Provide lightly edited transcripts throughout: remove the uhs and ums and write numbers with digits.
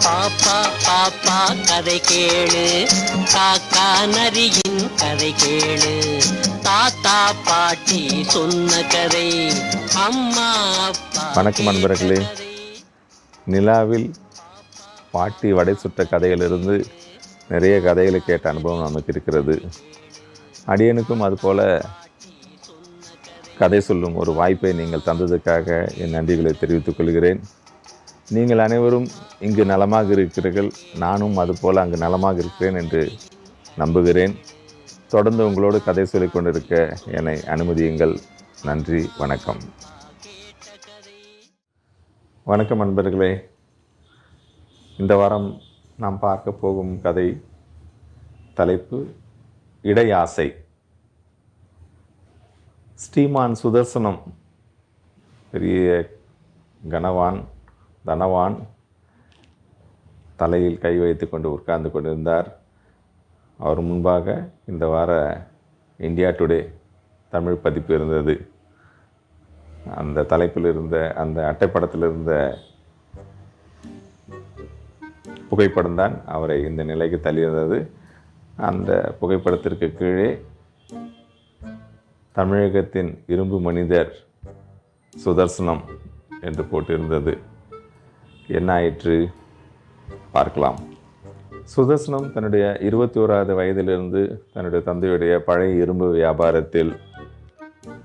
பாப்பா பாப்பா கதை கேளு, காக்கா நரியின் கதை கேளு, தாத்தா பாட்டி சொன்ன கதை, அம்மா அப்பா. வணக்கம் நண்பர்களே. நிலாவில் பாட்டி வடை சுட்ட கதையிலிருந்து நிறைய கதைகளை கேட்ட அனுபவம் நமக்கு இருக்கிறது. அடியனுக்கும் அதுபோல கதை சொல்லும் ஒரு வாய்ப்பை நீங்கள் தந்ததுக்காக என் நன்றிகளை தெரிவித்துக் கொள்கிறேன். நீங்கள் அனைவரும் இங்கு நலமாக இருக்கிறீர்கள், நானும் அதுபோல் அங்கு நலமாக இருக்கிறேன் என்று நம்புகிறேன். தொடர்ந்து உங்களோடு கதை சொல்லிக் கொண்டிருக்க என்னை அனுமதியுங்கள். நன்றி, வணக்கம். வணக்கம் நண்பர்களே. இந்த வாரம் நாம் பார்க்க போகும் கதை தலைப்பு இடையாசை. ஸ்ரீமான் சுதர்சனம் பெரிய கனவான், தனவான், தலையில் கை வைத்து கொண்டு உட்கார்ந்து கொண்டிருந்தார். அவர் முன்பாக இந்த வார இந்தியா டுடே தமிழ் பதிப்பு இருந்தது. அந்த தலைப்பில் இருந்த, அந்த அட்டைப்படத்தில் இருந்த புகைப்படம் தான் அவரை இந்த நிலைக்கு தள்ளியிருந்தது. அந்த புகைப்படத்திற்கு கீழே தமிழகத்தின் இரும்பு மனிதர் சுதர்சனம் என்று போட்டிருந்தது. என்ன ஆயிற்று பார்க்கலாம். சுதர்சனம் தன்னுடைய 21வது வயதிலிருந்து தன்னுடைய தந்தையுடைய பழைய இரும்பு வியாபாரத்தில்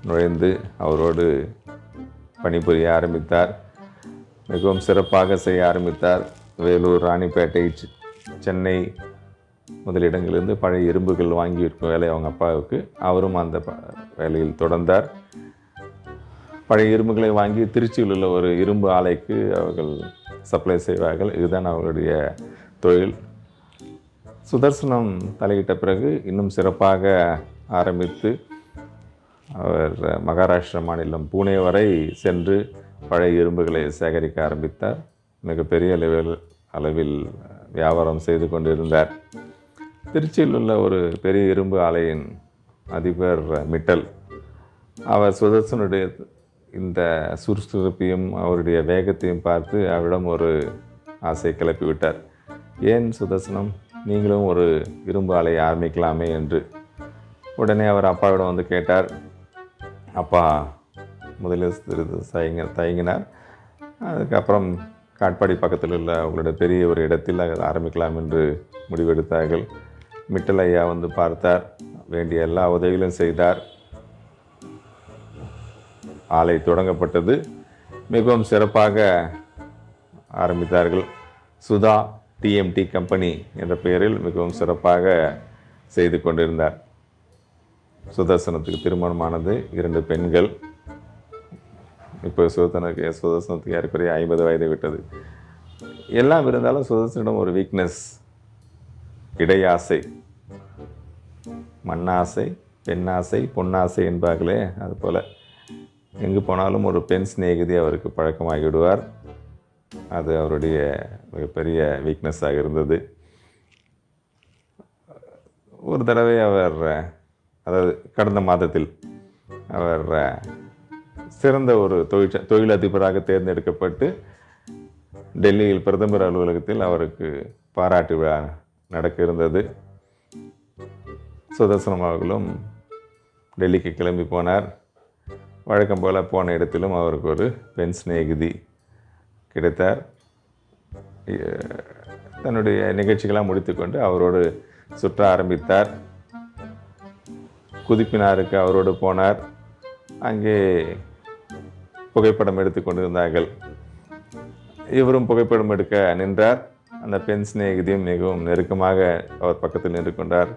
நுழைந்து அவரோடு பணிபுரிய ஆரம்பித்தார். மிகவும் சிறப்பாக செய்ய ஆரம்பித்தார். வேலூர், ராணிப்பேட்டை, சென்னை முதலிடங்களிலிருந்து பழைய இரும்புகள் வாங்கி விற்கும் வேலை அவங்க அப்பாவுக்கு. அவரும் அந்த வேலையில் தொடர்ந்தார். பழைய இரும்புகளை வாங்கி திருச்சியில் உள்ள ஒரு இரும்பு ஆலைக்கு அவர்கள் சப்ளை செய்வார்கள். இதுதான் அவர்களுடைய தொழில். சுதர்சனம் தலையிட்ட பிறகு இன்னும் சிறப்பாக ஆரம்பித்து அவர் மகாராஷ்டிரா மாநிலம் புனே வரை சென்று பழைய இரும்புகளை சேகரிக்க ஆரம்பித்தார். மிகப்பெரிய அளவில் வியாபாரம் செய்து கொண்டிருந்தார். திருச்சியில் உள்ள ஒரு பெரிய இரும்பு ஆலையின் அதிபர் மிட்டல், அவர் சுதர்சனுடைய இந்த சுறுசுறுப்பையும் அவருடைய வேகத்தையும் பார்த்து அவரிடம் ஒரு ஆசை கிளப்பிவிட்டார். ஏன் சுதர்சனம், நீங்களும் ஒரு இரும்பு ஆலையை ஆரம்பிக்கலாமே என்று. உடனே அவர் அப்பாவிடம் வந்து கேட்டார். அப்பா முதலில் சிறிது தயங்கினார். அதுக்கப்புறம் காட்பாடி பக்கத்தில் உள்ள அவங்களுடைய பெரிய ஒரு இடத்தில் ஆரம்பிக்கலாம் என்று முடிவெடுத்தார்கள். மிட்டல் ஐயா வந்து பார்த்தார். வேண்டிய எல்லா உதவிகளும் செய்தார். ஆலை தொடங்கப்பட்டது. மிகவும் சிறப்பாக ஆரம்பித்தார்கள். சுதா டிஎம்டி கம்பெனி என்ற பெயரில் மிகவும் சிறப்பாக செய்து கொண்டிருந்தார். சுதர்சனத்துக்கு திருமணமானது. 2 பெண்கள். இப்போ சுதர்சனத்துக்கு ஏறக்குறைய 50 வயதை விட்டது. எல்லாம் இருந்தாலும் சுதர்சனிடம் ஒரு வீக்னஸ், இடையாசை. மண்ணாசை, பெண்ணாசை, பொன்னாசை என்பார்களே, அதுபோல் எங்கு போனாலும் ஒரு பெண் சிநேகிதி அவருக்கு பழக்கமாகி விடுவார். அது அவருடைய மிகப்பெரிய வீக்னஸாக இருந்தது. ஒரு தடவை அவர், அதாவது கடந்த மாதத்தில் அவர் சிறந்த ஒரு தொழிலதிபராக தேர்ந்தெடுக்கப்பட்டு டெல்லியில் பிரதமர் அலுவலகத்தில் அவருக்கு பாராட்டு விழா நடக்க இருந்தது. சுதர்சனம் அவர்களும் டெல்லிக்கு கிளம்பி போனார். வழக்கம் போல் போன இடத்திலும் அவருக்கு ஒரு பெண் சிநேகிதி கிடைத்தார். தன்னுடைய நிகழ்ச்சிகளாக முடித்துக்கொண்டு அவரோடு சுற்ற ஆரம்பித்தார். குதிப்பினாருக்கு அவரோடு போனார். அங்கே புகைப்படம் எடுத்து கொண்டிருந்தார்கள். இவரும் புகைப்படம் எடுக்க நின்றார். அந்த பெண் சிநேகிதியும் மிகவும் நெருக்கமாக அவர் பக்கத்தில் நின்று கொண்டார்.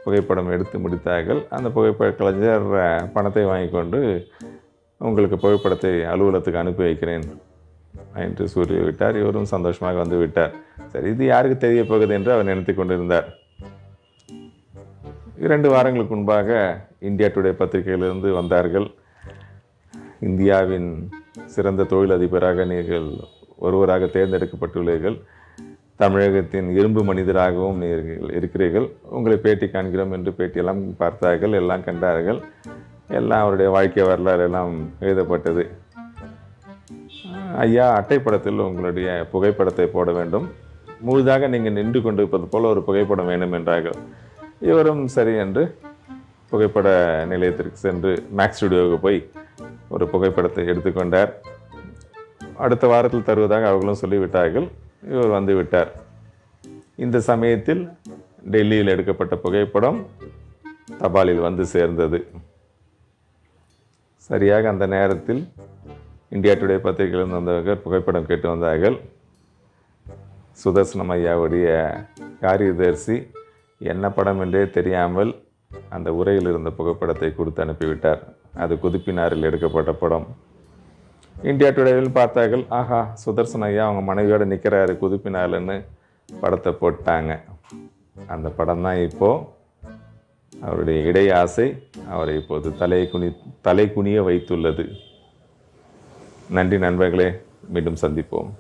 புகைப்படம் எடுத்து முடித்தார்கள். அந்த புகைப்பட கலைஞர் பணத்தை வாங்கி கொண்டு, உங்களுக்கு புகைப்படத்தை அலுவலகத்துக்கு அனுப்பி வைக்கிறேன் என்று கூறிவிட்டார். இவரும் சந்தோஷமாக வந்து விட்டார். சரி, இது யாருக்கு தெரிய போகுது என்று அவர் நினைத்து கொண்டிருந்தார். 2 வாரங்களுக்கு முன்பாக இந்தியா டுடே பத்திரிகையிலிருந்து வந்தார்கள். இந்தியாவின் சிறந்த தொழிலதிபராக நீங்கள் ஒருவராக தேர்ந்தெடுக்கப்பட்டுள்ளீர்கள். தமிழகத்தின் இரும்பு மனிதராகவும் நீங்கள் இருக்கிறீர்கள். உங்களை பேட்டி காண்கிறோம் என்று பேட்டியெல்லாம் பார்த்தார்கள். எல்லாம் கண்டார்கள். எல்லாம் அவருடைய வாழ்க்கை வரலாறு எல்லாம் எழுதப்பட்டது. ஐயா, அட்டைப்படத்தில் உங்களுடைய புகைப்படத்தை போட வேண்டும். முழுதாக நீங்கள் நின்று கொண்டிருப்பது போல ஒரு புகைப்படம் வேண்டும் என்றார்கள். இவரும் சரி என்று புகைப்பட நிலையத்திற்கு சென்று மேக்ஸ் ஸ்டுடியோவுக்கு போய் ஒரு புகைப்படத்தை எடுத்துக்கொண்டார். அடுத்த வாரத்தில் தருவதாக அவர்களும் சொல்லிவிட்டார்கள். இவர் வந்து விட்டார். இந்த சமயத்தில் டெல்லியில் எடுக்கப்பட்ட புகைப்படம் தபாலில் வந்து சேர்ந்தது. சரியாக அந்த நேரத்தில் இந்தியா டுடே பத்திரிகையில் வந்தவர்கள் புகைப்படம் கேட்டு வந்தார்கள். சுதர்சனம் ஐயாவுடைய காரியதர்சி என்ன படம் என்றே தெரியாமல் அந்த உரையில் இருந்த புகைப்படத்தை கொடுத்து அனுப்பிவிட்டார். அது குதிப்பினாரில் எடுக்கப்பட்ட படம். இந்தியா டுடேவில் பார்த்தார்கள், ஆஹா சுதர்சன் ஐயா அவங்க மனைவியோடு நிற்கிறாரு குதிப்பினார்னு படத்தை போட்டாங்க. அந்த படம் தான் இப்போது அவருடைய இடை ஆசை அவரை இப்போது தலை குனிய வைத்துள்ளது. நன்றி நண்பர்களே, மீண்டும் சந்திப்போம்.